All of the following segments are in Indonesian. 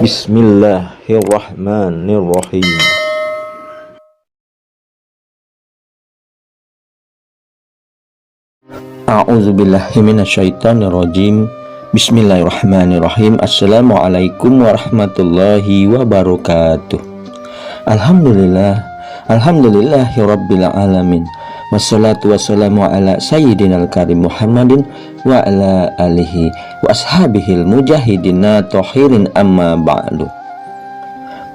Bismillahirrahmanirrahim. A'udzubillahi minasyaitonirrajim. Bismillahirrahmanirrahim. Assalamualaikum warahmatullahi wabarakatuh. Alhamdulillahi rabbil alamin. Wassalatu wassalamu ala sayyidinal karim Muhammadin wa ala alihi wa ashabihil mujahidina tohirin amma ba'du.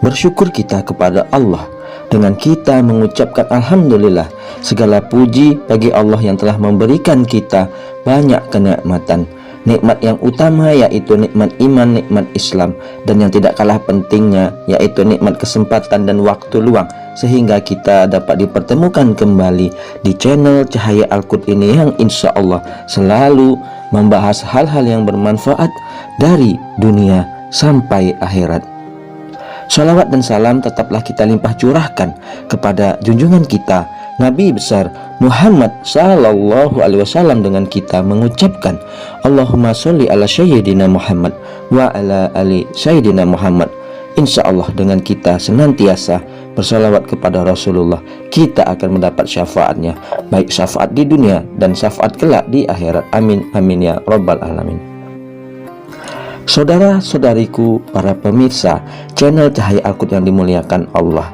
Bersyukur kita kepada Allah dengan kita mengucapkan alhamdulillah. Segala puji bagi Allah yang telah memberikan kita banyak kenikmatan. Nikmat yang utama yaitu nikmat iman, nikmat Islam, dan yang tidak kalah pentingnya yaitu nikmat kesempatan dan waktu luang, sehingga kita dapat dipertemukan kembali di channel Cahaya Al-Qud ini yang insya Allah selalu membahas hal-hal yang bermanfaat dari dunia sampai akhirat. Shalawat dan salam tetaplah kita limpah curahkan kepada junjungan kita Nabi besar Muhammad sallallahu alaihi wasallam, dengan kita mengucapkan Allahumma sholli ala sayyidina Muhammad wa ala ali sayyidina Muhammad. Insya Allah dengan kita senantiasa bersalawat kepada Rasulullah, kita akan mendapat syafaatnya, baik syafaat di dunia dan syafaat kelak di akhirat. Amin amin ya rabbal alamin. Saudara-saudariku, para pemirsa channel Cahaya Al-Qud yang dimuliakan Allah,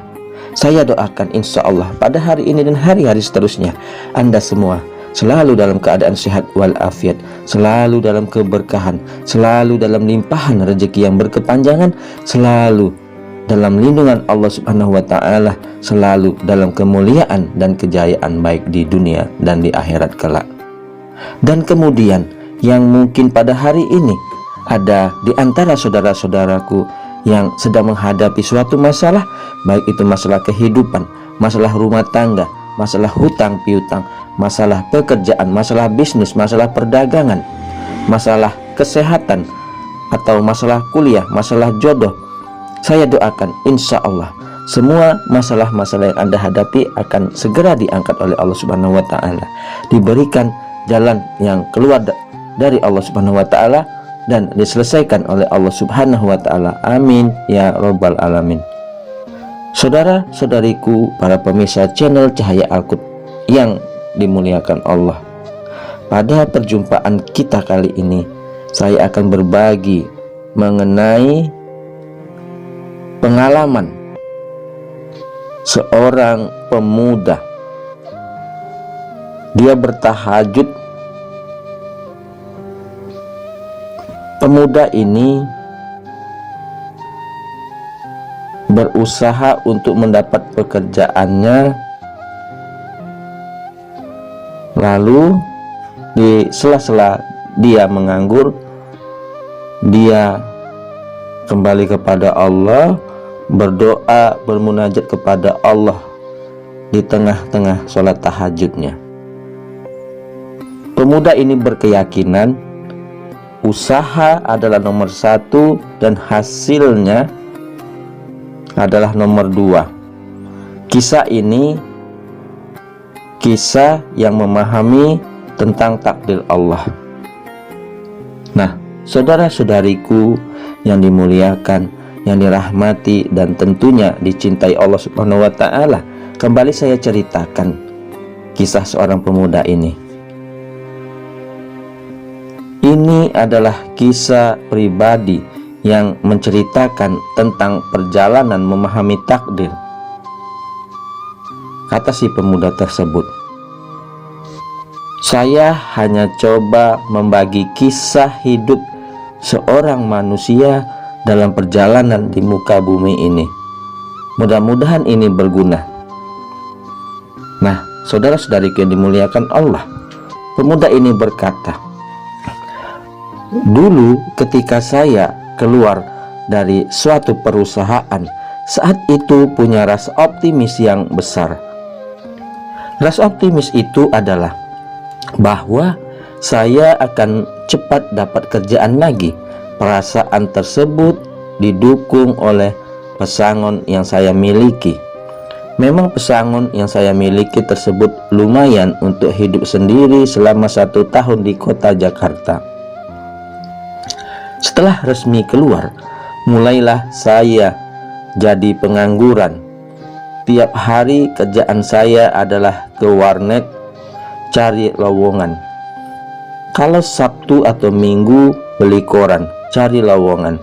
saya doakan insya Allah pada hari ini dan hari-hari seterusnya Anda semua selalu dalam keadaan sehat walafiat, selalu dalam keberkahan, selalu dalam limpahan rezeki yang berkepanjangan, selalu dalam lindungan Allah Subhanahu wa Ta'ala, selalu dalam kemuliaan dan kejayaan baik di dunia dan di akhirat kelak. Dan kemudian yang mungkin pada hari ini ada di antara saudara-saudaraku yang sedang menghadapi suatu masalah, baik itu masalah kehidupan, masalah rumah tangga, masalah hutang piutang, masalah pekerjaan, masalah bisnis, masalah perdagangan, masalah kesehatan, atau masalah kuliah, masalah jodoh. Saya doakan insya Allah semua masalah-masalah yang Anda hadapi akan segera diangkat oleh Allah Subhanahu wa Ta'ala, diberikan jalan yang keluar dari Allah Subhanahu wa Ta'ala, dan diselesaikan oleh Allah Subhanahu wa Ta'ala. Amin ya rabbal alamin. Saudara-saudariku, para pemirsa channel Cahaya Al-Qud yang dimuliakan Allah, pada perjumpaan kita kali ini saya akan berbagi mengenai pengalaman seorang pemuda. Dia bertahajud. Pemuda ini berusaha untuk mendapat pekerjaannya, lalu di sela-sela dia menganggur, dia kembali kepada Allah, berdoa, bermunajat kepada Allah di tengah-tengah sholat tahajudnya. Pemuda ini berkeyakinan usaha adalah nomor satu dan hasilnya adalah nomor dua. Kisah ini kisah yang memahami tentang takdir Allah. Nah, saudara-saudariku yang dimuliakan, yang dirahmati dan tentunya dicintai Allah Subhanahu wa Ta'ala, kembali saya ceritakan kisah seorang pemuda ini. Ini adalah kisah pribadi yang menceritakan tentang perjalanan memahami takdir. Kata si pemuda tersebut, saya hanya coba membagi kisah hidup seorang manusia dalam perjalanan di muka bumi ini. Mudah-mudahan ini berguna. Nah, saudara-saudariku yang dimuliakan Allah, pemuda ini berkata, dulu ketika saya keluar dari suatu perusahaan, saat itu punya rasa optimis yang besar. Rasa optimis itu adalah bahwa saya akan cepat dapat kerjaan lagi. Perasaan tersebut didukung oleh pesangon yang saya miliki. Memang pesangon yang saya miliki tersebut lumayan untuk hidup sendiri selama 1 tahun di kota Jakarta. Setelah resmi keluar, mulailah saya jadi pengangguran. Tiap hari kerjaan saya adalah ke warnet cari lowongan. Kalau Sabtu atau Minggu beli koran, cari lowongan.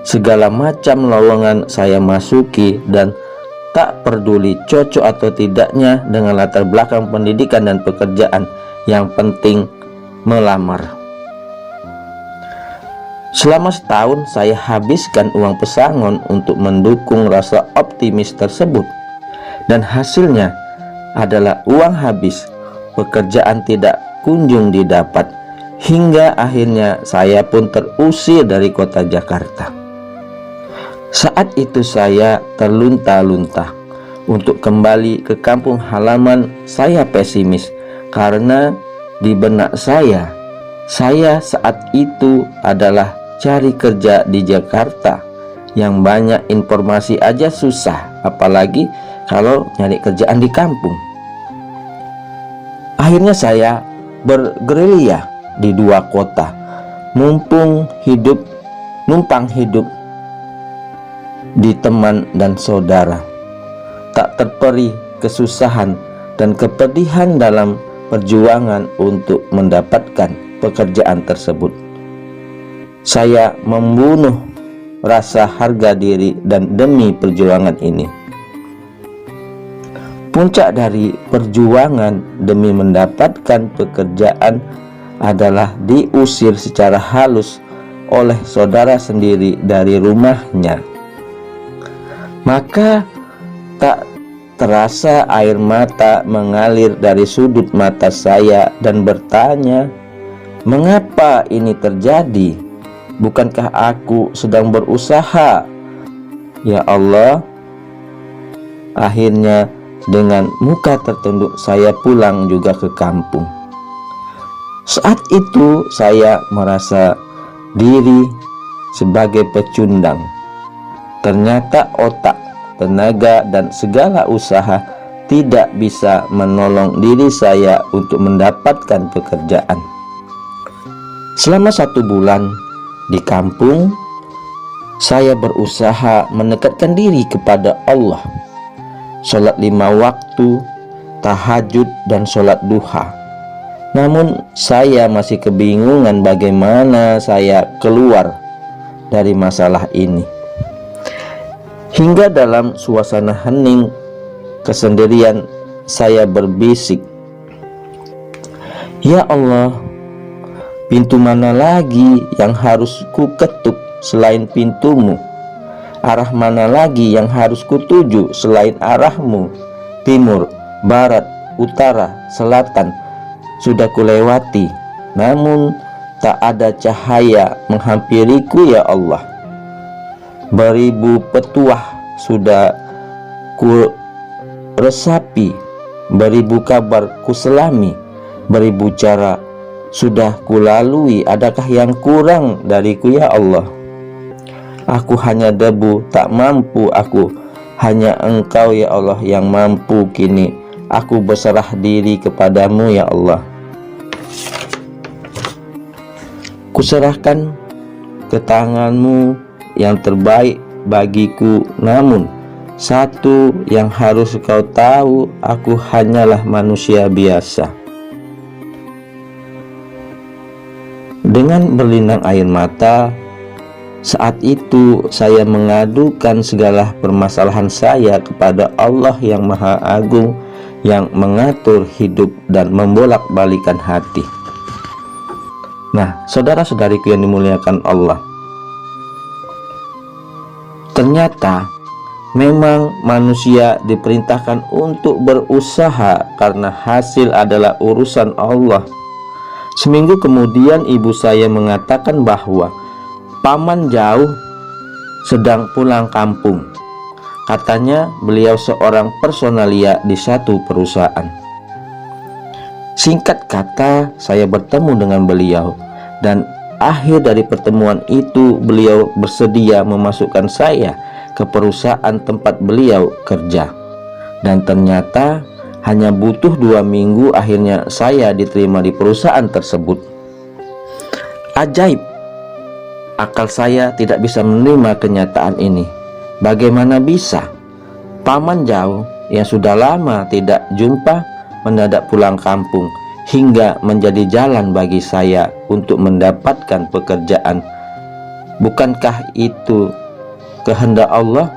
Segala macam lowongan saya masuki dan tak peduli cocok atau tidaknya dengan latar belakang pendidikan dan pekerjaan, yang penting melamar. Selama setahun saya habiskan uang pesangon untuk mendukung rasa optimis tersebut, dan hasilnya adalah uang habis, pekerjaan tidak kunjung didapat, hingga akhirnya saya pun terusir dari kota Jakarta. Saat itu saya terlunta-lunta untuk kembali ke kampung halaman. Saya pesimis karena di benak saya saat itu adalah cari kerja di Jakarta yang banyak informasi aja susah, apalagi kalau nyari kerjaan di kampung. Akhirnya saya bergerilya di dua kota, numpang hidup di teman dan saudara, tak terperi kesusahan dan kepedihan dalam perjuangan untuk mendapatkan pekerjaan tersebut. Saya membunuh rasa harga diri dan demi perjuangan ini. Puncak dari perjuangan demi mendapatkan pekerjaan adalah diusir secara halus oleh saudara sendiri dari rumahnya. Maka tak terasa air mata mengalir dari sudut mata saya dan bertanya, mengapa ini terjadi? Bukankah aku sedang berusaha? Ya Allah. Akhirnya dengan muka tertunduk saya pulang juga ke kampung. Saat itu saya merasa diri sebagai pecundang. Ternyata otak, tenaga, dan segala usaha tidak bisa menolong diri saya untuk mendapatkan pekerjaan. Selama 1 bulan di kampung, saya berusaha mendekatkan diri kepada Allah, sholat 5 waktu, tahajud, dan sholat duha. Namun saya masih kebingungan bagaimana saya keluar dari masalah ini. Hingga dalam suasana hening kesendirian saya berbisik, ya Allah, pintu mana lagi yang harus ku ketuk selain pintumu? Arah mana lagi yang harus kutuju selain arahmu? Timur, barat, utara, selatan sudah kulewati, namun tak ada cahaya menghampiriku ya Allah. Beribu petuah sudah ku resapi, beribu kabar ku selami, beribu cara sudah kulalui. Adakah yang kurang dariku ya Allah? Aku hanya debu, tak mampu aku, hanya Engkau ya Allah yang mampu. Kini aku berserah diri kepadamu ya Allah. Kuserahkan ke tanganmu yang terbaik bagiku, namun satu yang harus kau tahu, aku hanyalah manusia biasa. Dengan berlinang air mata, saat itu saya mengadukan segala permasalahan saya kepada Allah yang Maha Agung, yang mengatur hidup dan membolak-balikan hati. Nah, saudara-saudariku yang dimuliakan Allah, ternyata memang manusia diperintahkan untuk berusaha karena hasil adalah urusan Allah. Seminggu kemudian ibu saya mengatakan bahwa paman jauh sedang pulang kampung. Katanya beliau seorang personalia di satu perusahaan. Singkat kata, saya bertemu dengan beliau, dan akhir dari pertemuan itu beliau bersedia memasukkan saya ke perusahaan tempat beliau kerja. Dan ternyata hanya butuh 2 minggu akhirnya saya diterima di perusahaan tersebut. Ajaib, Akal saya tidak bisa menerima kenyataan ini. Bagaimana bisa paman jauh yang sudah lama tidak jumpa mendadak pulang kampung hingga menjadi jalan bagi saya untuk mendapatkan pekerjaan? Bukankah itu kehendak Allah?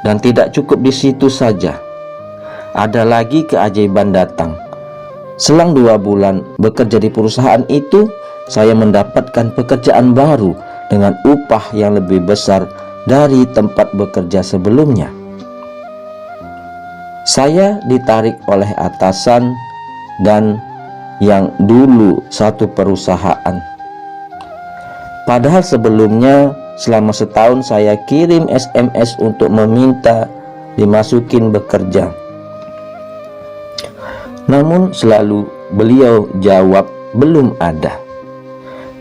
Dan tidak cukup di situ saja, ada lagi keajaiban datang. Selang 2 bulan bekerja di perusahaan itu, saya mendapatkan pekerjaan baru dengan upah yang lebih besar dari tempat bekerja sebelumnya. Saya ditarik oleh atasan dan yang dulu satu perusahaan. Padahal sebelumnya selama setahun saya kirim SMS untuk meminta dimasukin bekerja. Namun selalu beliau jawab belum ada.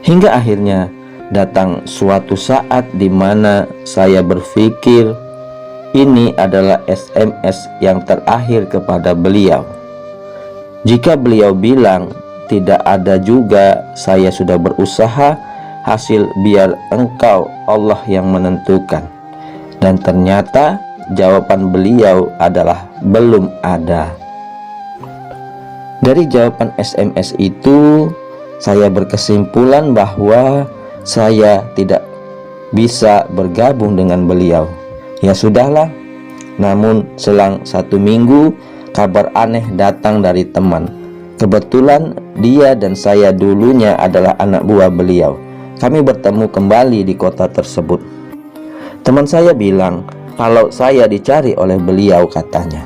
Hingga akhirnya datang suatu saat di mana saya berpikir ini adalah SMS yang terakhir kepada beliau. Jika beliau bilang tidak ada juga, saya sudah berusaha, hasil biar engkau Allah yang menentukan. Dan ternyata jawaban beliau adalah belum ada. Dari jawaban SMS itu, saya berkesimpulan bahwa saya tidak bisa bergabung dengan beliau. Ya sudahlah. Namun selang 1 minggu, kabar aneh datang dari teman. Kebetulan dia dan saya dulunya adalah anak buah beliau. Kami bertemu kembali di kota tersebut. Teman saya bilang kalau saya dicari oleh beliau, katanya.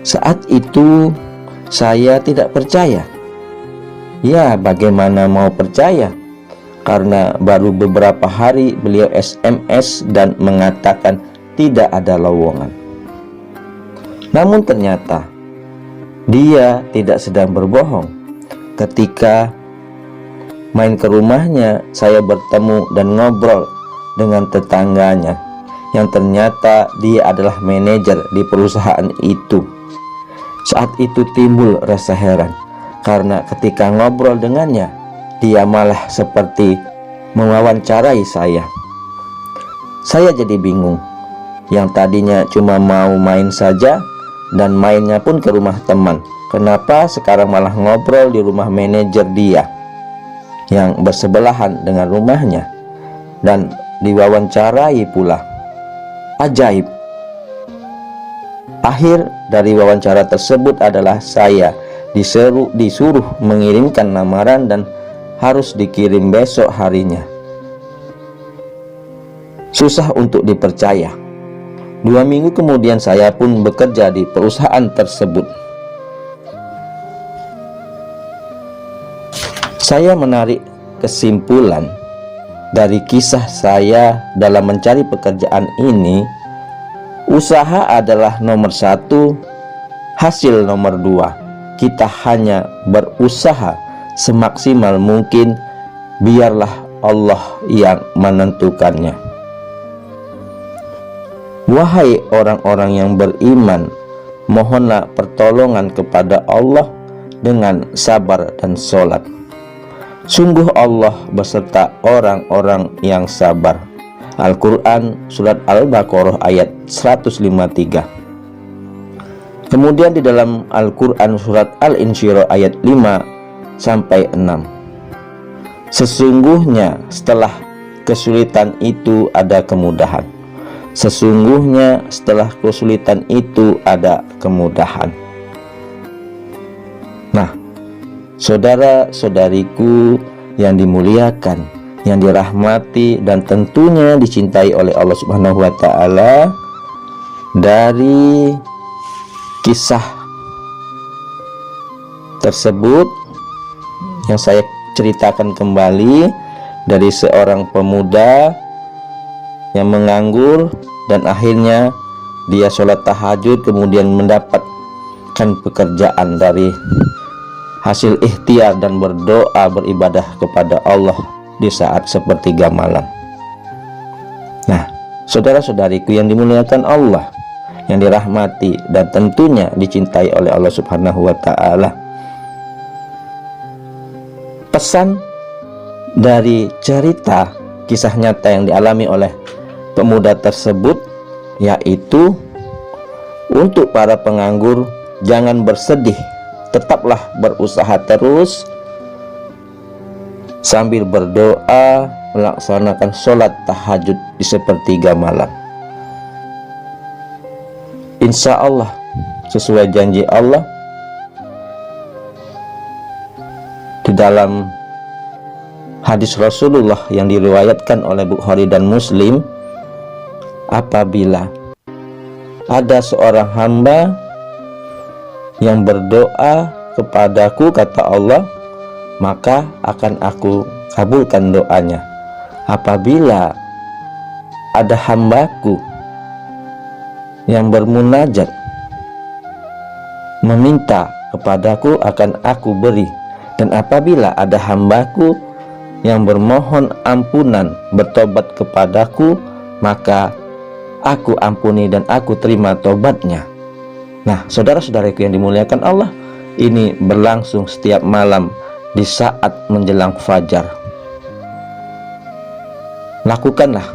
Saat itu saya tidak percaya. Ya, bagaimana mau percaya? Karena baru beberapa hari beliau SMS dan mengatakan tidak ada lowongan. Namun ternyata dia tidak sedang berbohong. Ketika main ke rumahnya, saya bertemu dan ngobrol dengan tetangganya yang ternyata dia adalah manajer di perusahaan itu. Saat itu timbul rasa heran, karena ketika ngobrol dengannya, dia malah seperti mewawancarai saya. Saya jadi bingung. Yang tadinya cuma mau main saja, dan mainnya pun ke rumah teman, kenapa sekarang malah ngobrol di rumah manajer dia yang bersebelahan dengan rumahnya, dan diwawancarai pula. Ajaib. Akhir dari wawancara tersebut adalah saya disuruh mengirimkan lamaran dan harus dikirim besok harinya. Susah untuk dipercaya. 2 minggu kemudian saya pun bekerja di perusahaan tersebut. Saya menarik kesimpulan dari kisah saya dalam mencari pekerjaan ini, usaha adalah nomor 1, hasil nomor 2. Kita hanya berusaha semaksimal mungkin, biarlah Allah yang menentukannya. Wahai orang-orang yang beriman, mohonlah pertolongan kepada Allah dengan sabar dan sholat. Sungguh Allah beserta orang-orang yang sabar. Al-Quran Surat Al-Baqarah ayat 153. Kemudian di dalam Al-Quran Surat Al-Insyirah ayat 5-6. Sesungguhnya setelah kesulitan itu ada kemudahan. Sesungguhnya setelah kesulitan itu ada kemudahan. Nah, saudara-saudariku yang dimuliakan, yang dirahmati dan tentunya dicintai oleh Allah Subhanahu wa taala, dari kisah tersebut yang saya ceritakan kembali, dari seorang pemuda yang menganggur dan akhirnya dia sholat tahajud kemudian mendapatkan pekerjaan dari hasil ikhtiar dan berdoa beribadah kepada Allah di saat sepertiga malam. Nah, saudara-saudariku yang dimuliakan Allah, yang dirahmati dan tentunya dicintai oleh Allah Subhanahu wa taala, pesan dari cerita kisah nyata yang dialami oleh pemuda tersebut, yaitu untuk para penganggur, jangan bersedih, tetaplah berusaha terus sambil berdoa, melaksanakan sholat tahajud di sepertiga malam. Insya Allah, sesuai janji Allah di dalam hadis Rasulullah yang diriwayatkan oleh Bukhari dan Muslim, apabila ada seorang hamba yang berdoa kepadaku, kata Allah, maka akan aku kabulkan doanya. Apabila ada hambaku yang bermunajat meminta kepadaku, akan aku beri. Dan apabila ada hambaku yang bermohon ampunan, bertobat kepadaku, maka aku ampuni dan aku terima tobatnya. Nah, saudara-saudaraku yang dimuliakan Allah, ini berlangsung setiap malam di saat menjelang fajar. Lakukanlah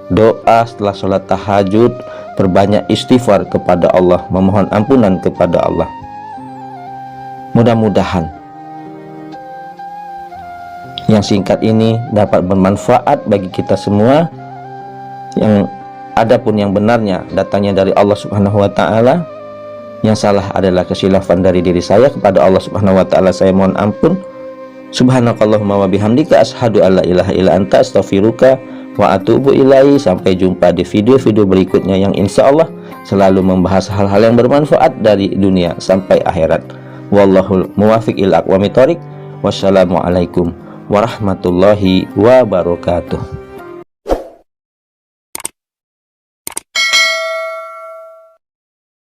doa setelah sholat tahajud, perbanyak istighfar kepada Allah, memohon ampunan kepada Allah. Mudah-mudahan yang singkat ini dapat bermanfaat bagi kita semua. Yang adapun yang benarnya datangnya dari Allah Subhanahu wa taala, yang salah adalah kesilafan dari diri saya. Kepada Allah Subhanahu wa taala saya mohon ampun. Subhanakallahumma wa bihamdika asyhadu alla ilaha illa anta astaghfiruka wa atubu ilaihi. Sampai jumpa di video-video berikutnya yang insya Allah selalu membahas hal-hal yang bermanfaat dari dunia sampai akhirat. Wallahul muwafiq ila aqwamit thoriq. Wassalamualaikum warahmatullahi wabarakatuh.